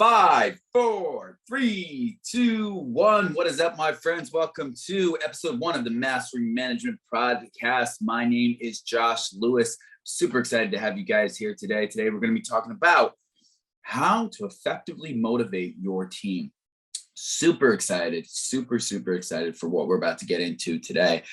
Five, four, three, two, one. What is up, my friends? Welcome to episode 1 of the Mastering Management Podcast. My name is Josh Lewis. Super excited to have you guys here today. Today, we're going to be talking about how to effectively motivate your team. Super excited, super excited for what we're about to get into today.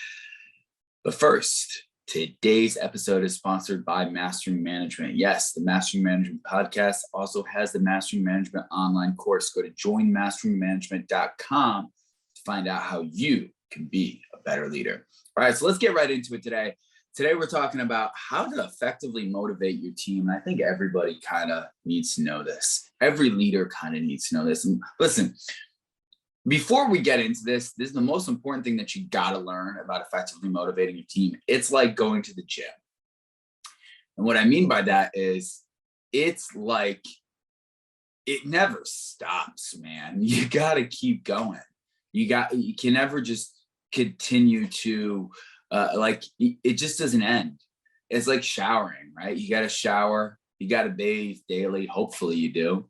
But first, today's episode is sponsored by Mastering Management. Yes, the Mastering Management Podcast also has the Mastering Management online course. Go to joinmasteringmanagement.com to find out how you can be a better leader. All right, so let's get right into it today. Today, we're talking about how to effectively motivate your team. And I think everybody kind of needs to know this. Every leader kind of needs to know this. And listen, before we get into this is the most important thing that you got to learn about effectively motivating your team. It's like going to the gym. And what I mean by that is it's like it never stops, man. You got to keep going. You can never just continue to it just doesn't end. It's like showering, right? You got to shower, you got to bathe daily. Hopefully you do.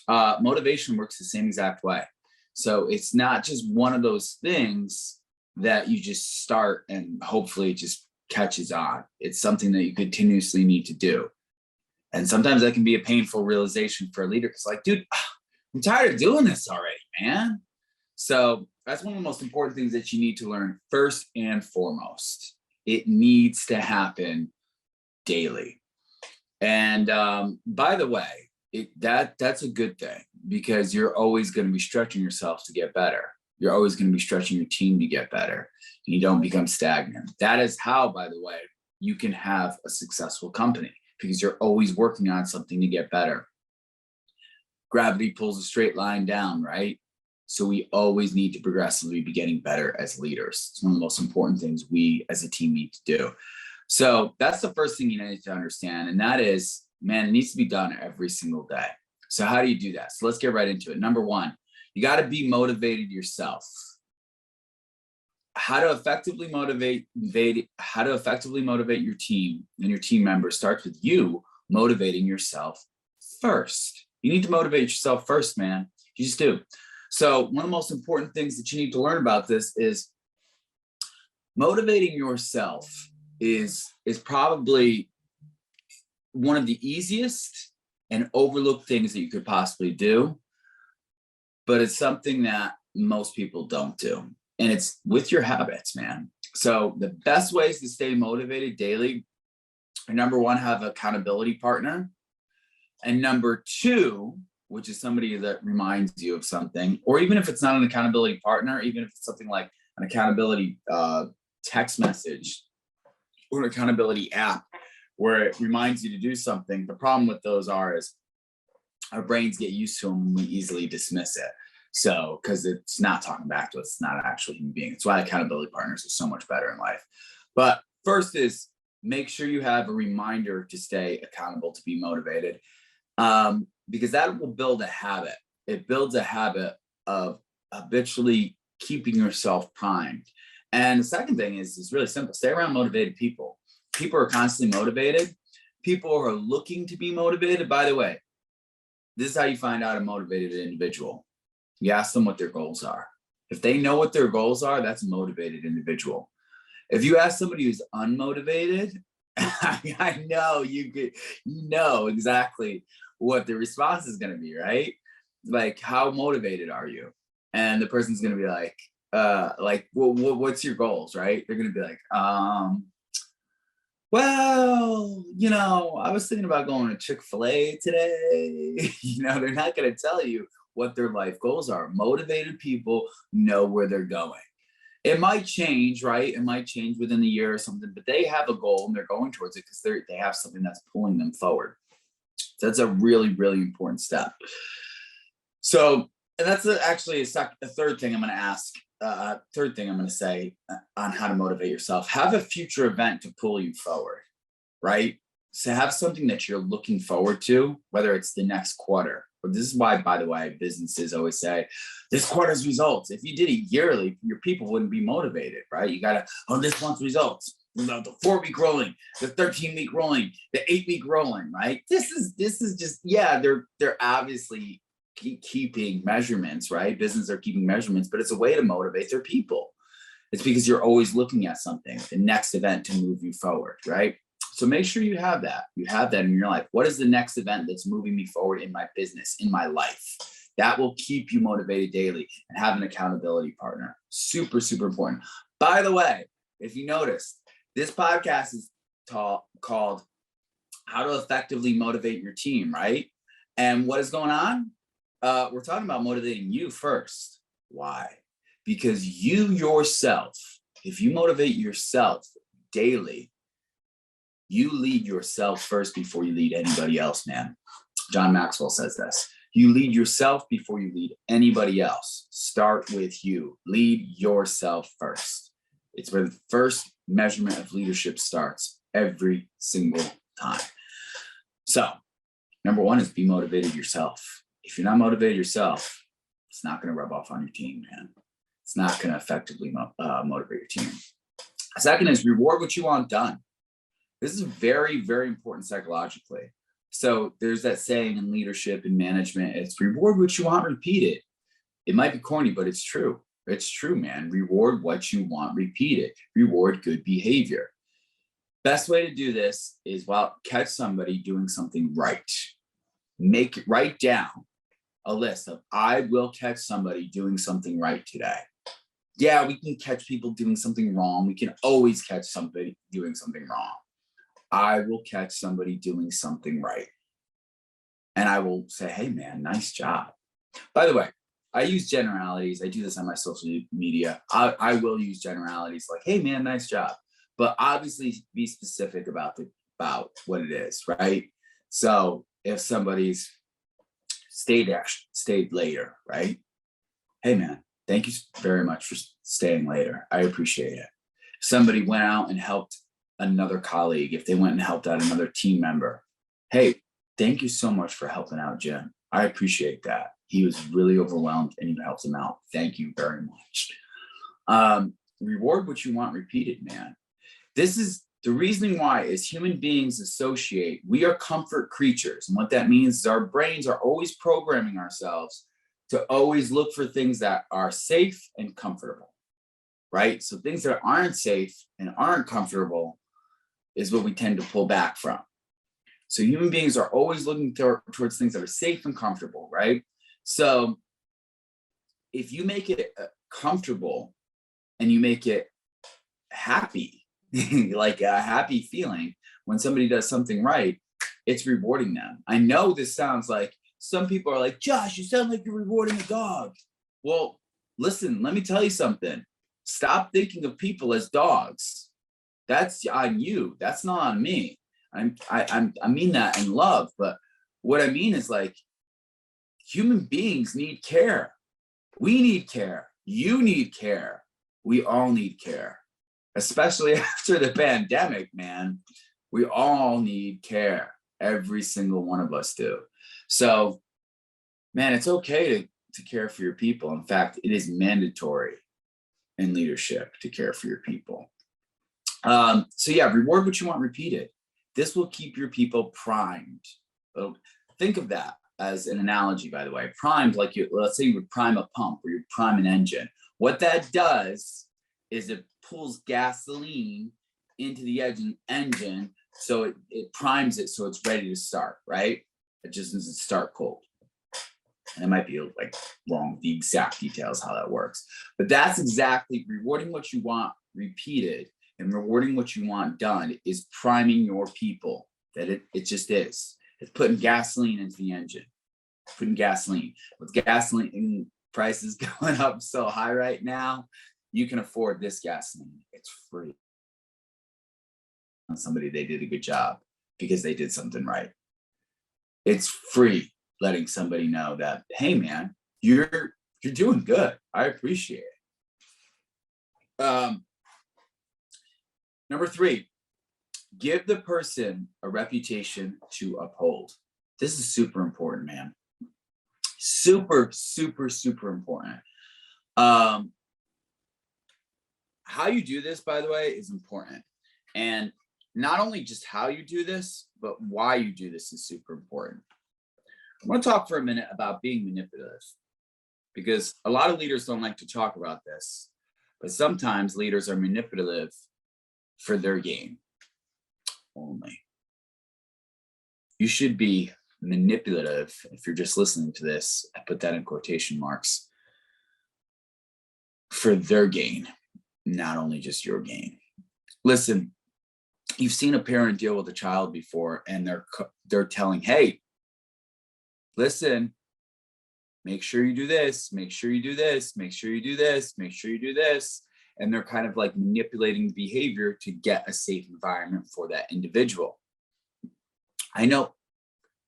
Motivation works the same exact way. So it's not just one of those things that you just start and hopefully it just catches on. It's something that you continuously need to do. And sometimes that can be a painful realization for a leader. It's like, dude, I'm tired of doing this already, man. So that's one of the most important things that you need to learn first and foremost. It needs to happen daily. And by the way, that's a good thing because you're always going to be stretching yourself to get better. You're always going to be stretching your team to get better. And you don't become stagnant. That is how, by the way, you can have a successful company because you're always working on something to get better. Gravity pulls a straight line down, right? So we always need to progressively be getting better as leaders. It's one of the most important things we as a team need to do. So that's the first thing you need to understand. And that is, man, it needs to be done every single day. So how do you do that? So let's get right into it. Number one, you got to be motivated yourself. How to effectively motivate your team and your team members starts with you motivating yourself first. You need to motivate yourself first, man. You just do. So one of the most important things that you need to learn about this is motivating yourself is probably one of the easiest and overlooked things that you could possibly do, but it's something that most people don't do. And it's with your habits, man. So the best ways to stay motivated daily are number one, have an accountability partner. And number two, which is somebody that reminds you of something, or even if it's not an accountability partner, even if it's something like an accountability text message or an accountability app where it reminds you to do something. The problem with those is our brains get used to them and we easily dismiss it. So, because it's not talking back to us, it's not an actual human being. It's why accountability partners are so much better in life. But first is make sure you have a reminder to stay accountable, to be motivated, because that will build a habit. It builds a habit of habitually keeping yourself primed. And the second thing is really simple. Stay around motivated people. People are constantly motivated. People are looking to be motivated. By the way, this is how you find out a motivated individual. You ask them what their goals are. If they know what their goals are, that's a motivated individual. If you ask somebody who's unmotivated, I know you know exactly what the response is going to be, right? Like, how motivated are you? And the person's going to be like, well, what's your goals, right? They're going to be like, well, I was thinking about going to Chick-fil-A today. They're not going to tell you what their life goals are. Motivated people know where they're going. It might change, right? It might change within the year or something, but they have a goal and they're going towards it because they have something that's pulling them forward. So that's a really, really important step. So, and that's actually a third thing I'm going to ask. Third thing I'm going to say on how to motivate yourself. Have a future event to pull you forward, right? So have something that you're looking forward to, whether it's the next quarter. But this is why, by the way, businesses always say, this quarter's results. If you did it yearly, your people wouldn't be motivated, right? You got to, this month's results. The 4-week rolling, the 13-week rolling, the 8-week rolling, right? This is just, yeah, they're obviously keeping measurements, right? Businesses are keeping measurements, but it's a way to motivate their people. It's because you're always looking at something, the next event to move you forward, right? So make sure you have that. You have that in your life. What is the next event that's moving me forward in my business, in my life? That will keep you motivated daily, and have an accountability partner. Super, super important. By the way, if you notice, this podcast is called How to Effectively Motivate Your Team, right? And what is going on? We're talking about motivating you first. Why? Because you yourself, if you motivate yourself daily, you lead yourself first before you lead anybody else, man. John Maxwell says this. You lead yourself before you lead anybody else. Start with you. Lead yourself first. It's where the first measurement of leadership starts every single time. So, number one is be motivated yourself. If you're not motivated yourself, it's not going to rub off on your team, man. It's not going to effectively motivate your team. Second is reward what you want done. This is very, very important psychologically. So there's that saying in leadership and management, it's reward what you want repeated. It might be corny, but it's true. It's true, man. Reward what you want repeated. Reward good behavior. Best way to do this is catch somebody doing something right. Write down a list of, I will catch somebody doing something right today. Yeah, we can catch people doing something wrong. We can always catch somebody doing something wrong. I will catch somebody doing something right. And I will say, hey, man, nice job. By the way, I use generalities. I do this on my social media. I will use generalities like, hey, man, nice job. But obviously be specific about what it is, right? So if somebody's stayed later, right? Hey, man, thank you very much for staying later. I appreciate it. If somebody went out and helped another colleague, if they went and helped out another team member, hey, thank you so much for helping out Jim. I appreciate that. He was really overwhelmed and you helped him out. Thank you very much. Reward what you want repeated, man. This is the reasoning why, as human beings associate, we are comfort creatures. And what that means is our brains are always programming ourselves to always look for things that are safe and comfortable, right? So things that aren't safe and aren't comfortable is what we tend to pull back from. So human beings are always looking towards things that are safe and comfortable, right? So if you make it comfortable and you make it happy, like a happy feeling when somebody does something right, it's rewarding them. I know this sounds like, some people are like, Josh, you sound like you're rewarding a dog. Well, listen, let me tell you something. Stop thinking of people as dogs. That's on you. That's not on me. I mean that in love, but what I mean is, like, human beings need care. We need care. You need care. We all need care, especially after the pandemic, man. We all need care. Every single one of us do. So, man, it's okay to care for your people. In fact, it is mandatory in leadership to care for your people. So yeah, reward what you want repeated. This will keep your people primed. Think of that as an analogy, by the way. Primed, like let's say you would prime a pump or you prime an engine. What that does is it pulls gasoline into the engine, so it primes it so it's ready to start, right? It just doesn't start cold. And it might be like wrong with the exact details how that works. But that's exactly rewarding what you want repeated and rewarding what you want done is priming your people. That it just is. It's putting gasoline into the engine. Putting gasoline. With gasoline prices going up so high right now, you can afford this gasoline. It's free. On somebody, they did a good job because they did something right. It's free letting somebody know that, hey man, you're doing good. I appreciate it. Number 3, give the person a reputation to uphold. This is super important, man. Super, super, super important. How you do this, by the way, is important. And not only just how you do this, but why you do this is super important. I want to talk for a minute about being manipulative, because a lot of leaders don't like to talk about this, but sometimes leaders are manipulative for their gain only. You should be manipulative, if you're just listening to this, I put that in quotation marks, for their gain, not only just your gain. Listen, you've seen a parent deal with a child before, and they're telling, hey, listen, make sure you do this, make sure you do this, make sure you do this, make sure you do this. And they're kind of like manipulating behavior to get a safe environment for that individual. I know,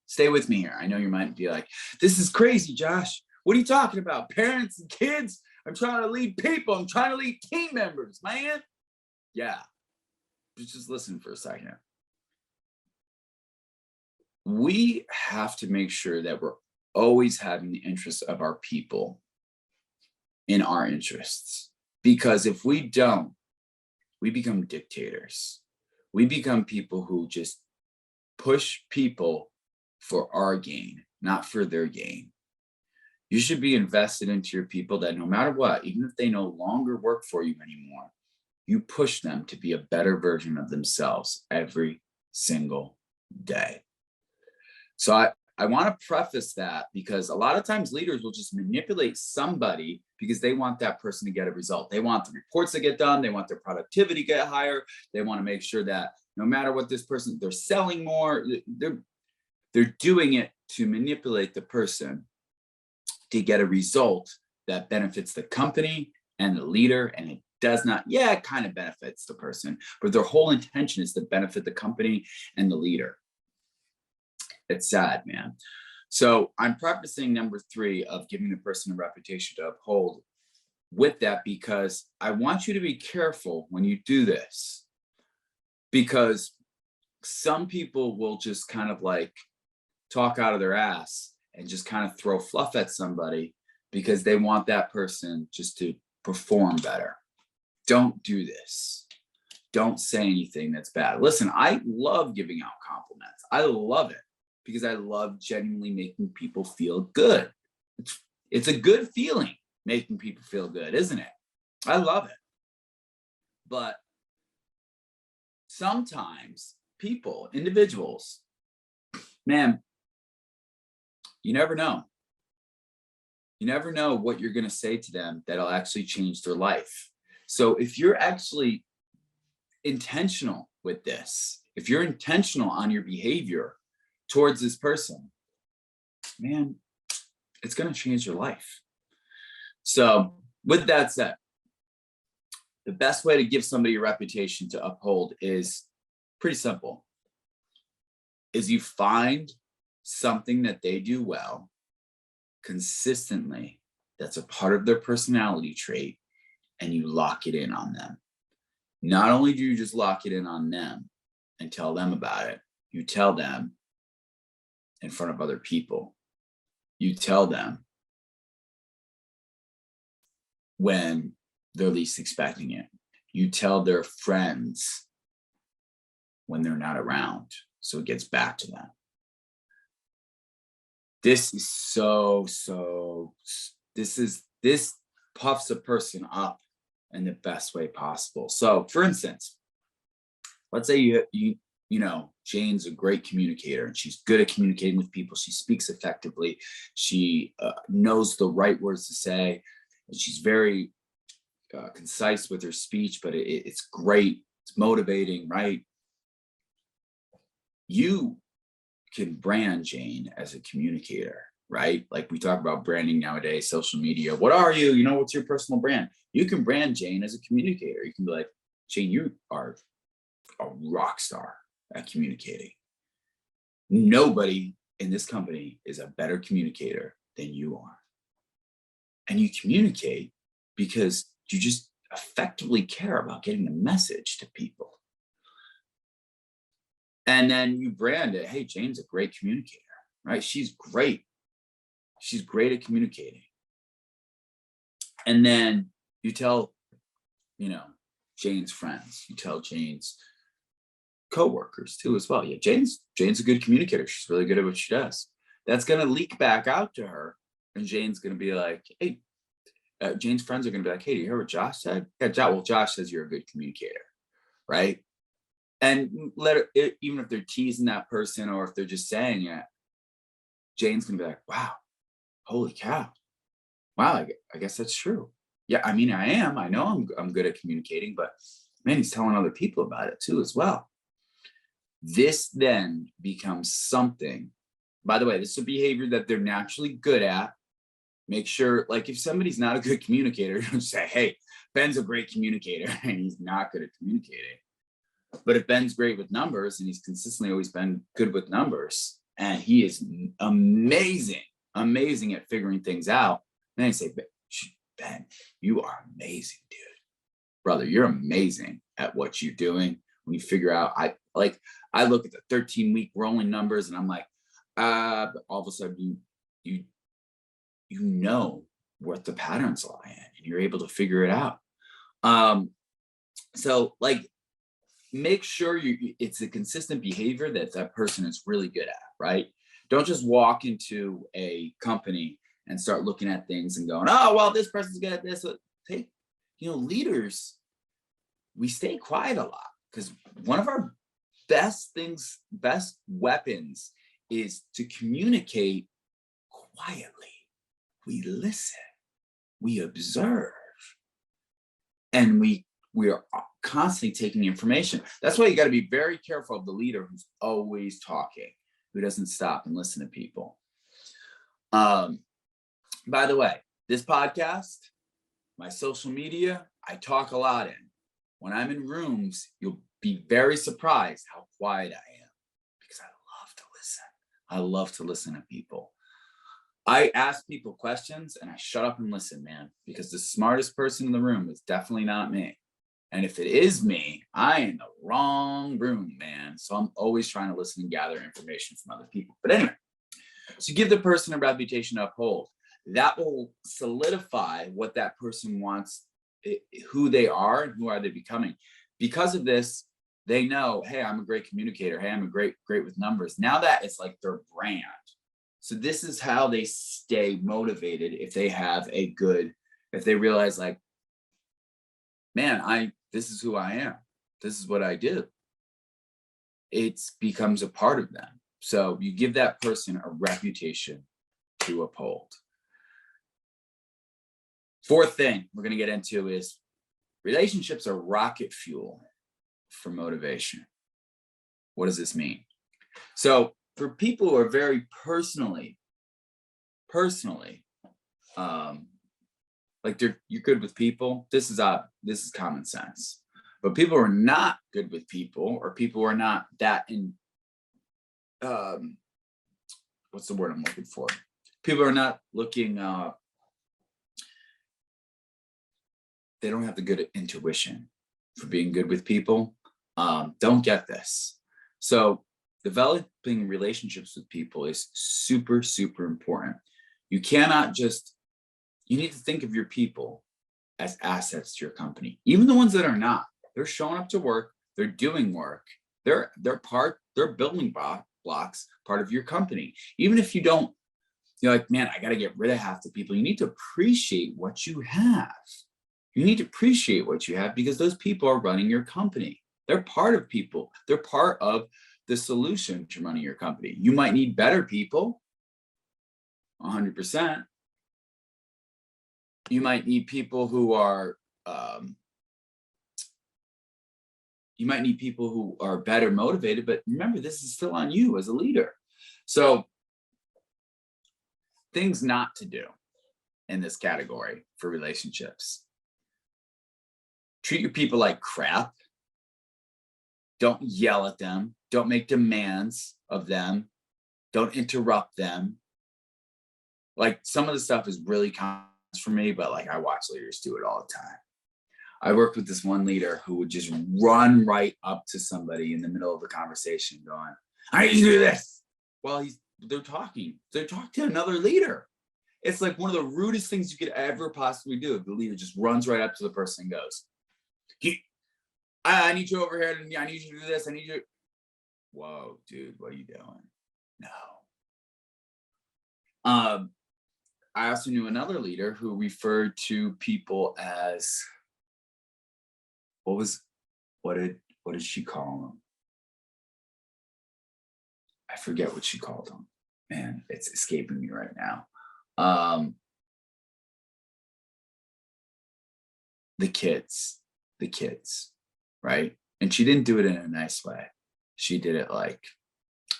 stay with me here. I know you might be like, this is crazy, Josh. What are you talking about? Parents and kids? I'm trying to lead people. I'm trying to lead team members, man. Yeah, just listen for a second. We have to make sure that we're always having the interests of our people in our interests. Because if we don't, we become dictators. We become people who just push people for our gain, not for their gain. You should be invested into your people that no matter what, even if they no longer work for you anymore, you push them to be a better version of themselves every single day. So I want to preface that, because a lot of times leaders will just manipulate somebody because they want that person to get a result. They want the reports to get done. They want their productivity to get higher. They want to make sure that no matter what this person, they're selling more. They're doing it to manipulate the person to get a result that benefits the company and the leader. And it does not, yeah, it kind of benefits the person, but their whole intention is to benefit the company and the leader. It's sad, man. So I'm prefacing number 3 of giving the person a reputation to uphold with that, because I want you to be careful when you do this, because some people will just kind of like talk out of their ass and just kind of throw fluff at somebody because they want that person just to perform better. Don't do this. Don't say anything that's bad. Listen, I love giving out compliments. I love it, because I love genuinely making people feel good. It's a good feeling, making people feel good, isn't it? I love it. But sometimes people, individuals, man, you never know. You never know what you're going to say to them that'll actually change their life. So if you're actually intentional with this, if you're intentional on your behavior towards this person, man, it's going to change your life. So with that said, the best way to give somebody a reputation to uphold is pretty simple. Is you find something that they do well consistently, that's a part of their personality trait, and you lock it in on them. Not only do you just lock it in on them and tell them about it, you tell them in front of other people. You tell them when they're least expecting it. You tell their friends when they're not around, so it gets back to them. This puffs a person up in the best way possible. So for instance, let's say you know, Jane's a great communicator and she's good at communicating with people. She speaks effectively. She knows the right words to say. And she's very concise with her speech, but it's great. It's motivating, right? You can brand Jane as a communicator, right? Like we talk about branding nowadays, social media. What are you? You know, what's your personal brand? You can brand Jane as a communicator. You can be like, Jane, you are a rock star at communicating. Nobody in this company is a better communicator than you are. And you communicate because you just effectively care about getting the message to people. And then you brand it, hey, Jane's a great communicator, right? She's great. She's great at communicating. And then you tell, you know, Jane's friends, you tell Jane's coworkers too as well. Yeah, Jane's a good communicator. She's really good at what she does. that's going to leak back out to her. And Jane's going to be like, hey, Jane's friends are going to be like, hey, do you hear what Josh said? Yeah, Josh says you're a good communicator, right? And even if they're teasing that person or if they're just saying it, Jane's going to be like, wow, holy cow. Wow, I guess that's true. Yeah, I mean, I know I'm good at communicating, but man, he's telling other people about it too as well. This then becomes something, by the way, this is a behavior that they're naturally good at. Make sure, like if somebody's not a good communicator, don't say, hey, Ben's a great communicator and he's not good at communicating. But if Ben's great with numbers and he's consistently always been good with numbers and he is amazing at figuring things out, then I say, Ben, you are amazing, dude. Brother, you're amazing at what you're doing. When you figure out, I look at the 13-week rolling numbers and I'm like, but all of a sudden you know what the patterns lie in and you're able to figure it out. So like, make sure it's a consistent behavior that person is really good at, right? Don't just walk into a company and start looking at things and going, oh, well, this person's good at this. Hey, leaders, we stay quiet a lot because one of our best weapons is to communicate quietly. We listen, we observe, and we are constantly taking information. That's why you got to be very careful of the leader who's always talking, who doesn't stop and listen to people. By the way, this podcast, my social media, I talk a lot in. When I'm in rooms, you'll be very surprised how quiet I am because I love to listen. I love to listen to people. I ask people questions and I shut up and listen, man, because the smartest person in the room is definitely not me. And if it is me, I am in the wrong room, man. So I'm always trying to listen and gather information from other people. But anyway, so give the person a reputation to uphold. That will solidify what that person wants, who they are and who are they becoming. Because of this, they know, hey, I'm a great communicator. Hey, I'm a great with numbers. Now that it's like their brand. So this is how they stay motivated if they realize like, man, this is who I am. This is what I do. It becomes a part of them. So you give that person a reputation to uphold. Fourth thing we're going to get into is relationships are rocket fuel for motivation. What does this mean? So for people who are very personally, like you're good with people, this is common sense. But people who are not good with people, or people who are not that in, what's the word I'm looking for? People are not looking, they don't have the good intuition for being good with people. Don't get this. So developing relationships with people is super, super important. You need to think of your people as assets to your company. Even the ones that are not, they're showing up to work, they're doing work, they're building blocks, part of your company. Even if you're like, man, I got to get rid of half the people. You need to appreciate what you have. You need to appreciate what you have because those people are running your company. They're part of people. They're part of the solution to running your company. You might need better people, 100%. You might need people who are, better motivated, but remember, this is still on you as a leader. So things not to do in this category for relationships. Treat your people like crap. Don't yell at them. Don't make demands of them. Don't interrupt them. Like some of the stuff is really common for me, but like I watch leaders do it all the time. I worked with this one leader who would just run right up to somebody in the middle of a conversation going, I need you to do this. Well, they're talking to another leader. It's like one of the rudest things you could ever possibly do. The leader just runs right up to the person and goes, I need you over here. I need you to do this. I need you. Whoa, dude, what are you doing? No. I also knew another leader who referred to people as, what did she call them? I forget what she called them. Man, it's escaping me right now. The kids, right? And she didn't do it in a nice way. She did it like,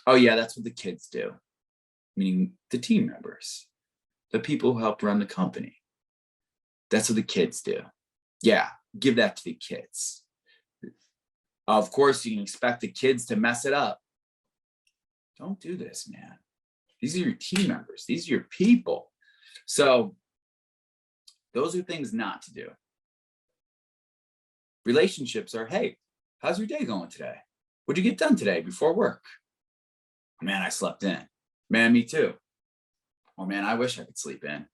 oh yeah, that's what the kids do. Meaning the team members, the people who help run the company. That's what the kids do. Yeah, give that to the kids. Of course, you can expect the kids to mess it up. Don't do this, man. These are your team members. These are your people. So those are things not to do. Relationships are, hey, how's your day going today? What'd you get done today before work? Man, I slept in. Man, me too. Oh man, I wish I could sleep in.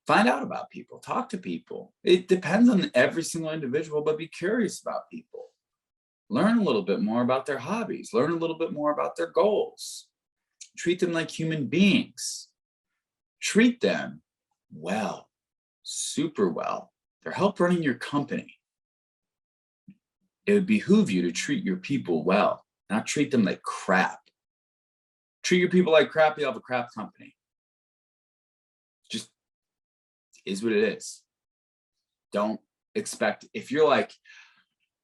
Find out about people, talk to people. It depends on every single individual, but be curious about people. Learn a little bit more about their hobbies, learn a little bit more about their goals. Treat them like human beings. Treat them well, super well. They're help running your company. It would behoove you to treat your people well, not treat them like crap. Treat your people like crap, you'll have a crap company. Just is what it is. Don't expect, if you're like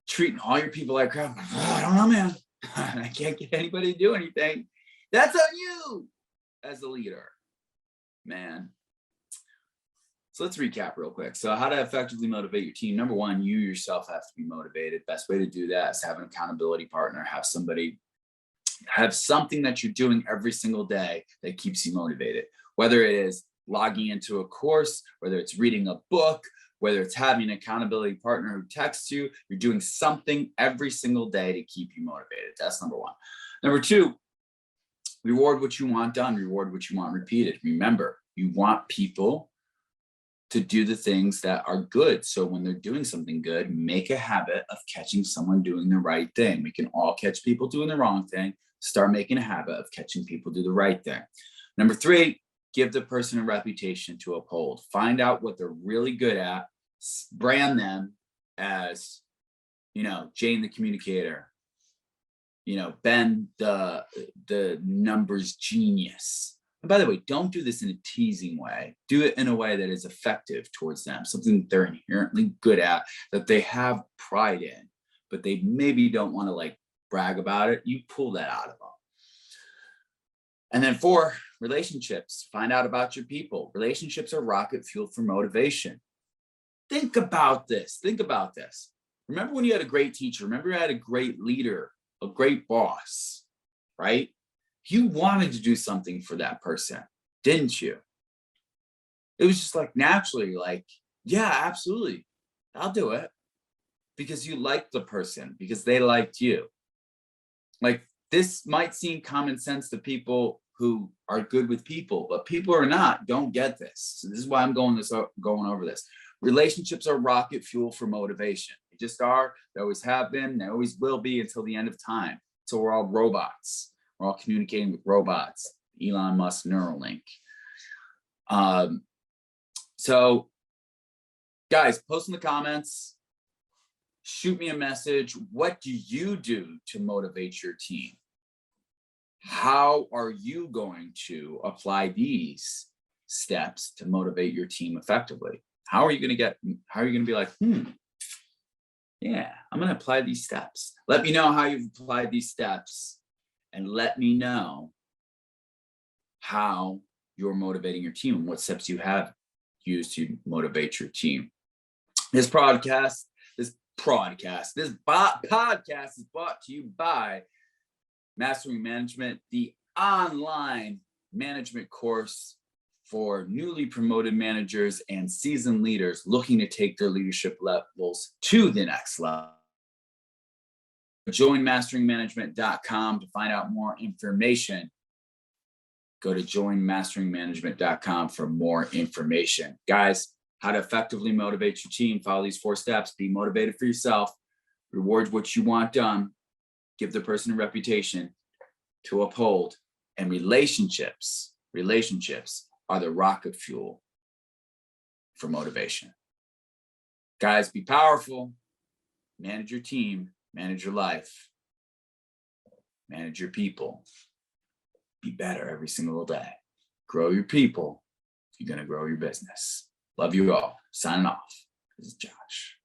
treating all your people like crap, oh, I don't know, man. I can't get anybody to do anything. That's on you as a leader, man. So let's recap real quick. So how to effectively motivate your team. Number one, you yourself have to be motivated. Best way to do that is have an accountability partner, have something that you're doing every single day that keeps you motivated. Whether it is logging into a course, whether it's reading a book, whether it's having an accountability partner who texts you, you're doing something every single day to keep you motivated. That's number one. Number two, reward what you want done, reward what you want repeated. Remember, you want people to do the things that are good. So when they're doing something good, make a habit of catching someone doing the right thing. We can all catch people doing the wrong thing. Start making a habit of catching people do the right thing. Number three, give the person a reputation to uphold. Find out what they're really good at. Brand them as, Jane the communicator, Ben the numbers genius. And by the way, don't do this in a teasing way. Do it in a way that is effective towards them, something that they're inherently good at, that they have pride in, but they maybe don't want to brag about it. You pull that out of them. And then 4, relationships. Find out about your people. Relationships are rocket fuel for motivation. Think about this. Remember when you had a great teacher? Remember you had a great leader, a great boss, right? You wanted to do something for that person, didn't you? It was just naturally yeah, absolutely. I'll do it. Because you liked the person, because they liked you. This might seem common sense to people who are good with people, but people are not, don't get this. So this is why I'm going over this. Relationships are rocket fuel for motivation. They just are, they always have been, they always will be until the end of time. So we're all robots. We're all communicating with robots. Elon Musk Neuralink. So guys, post in the comments, shoot me a message. What do you do to motivate your team? How are you going to apply these steps to motivate your team effectively? How are you going to be like, yeah, I'm going to apply these steps. Let me know how you've applied these steps, and let me know how you're motivating your team and what steps you have used to motivate your team. This podcast is brought to you by Mastering Management, the online management course for newly promoted managers and seasoned leaders looking to take their leadership levels to the next level. Join masteringmanagement.com to find out more information. Go to joinmasteringmanagement.com for more information. Guys, how to effectively motivate your team. Follow these 4 steps. Be motivated for yourself. Reward what you want done. Give the person a reputation to uphold, And relationships are the rocket fuel for motivation. Guys, be powerful, manage your team, manage your life, manage your people. Be better every single day. Grow your people. You're going to grow your business. Love you all. Signing off. This is Josh.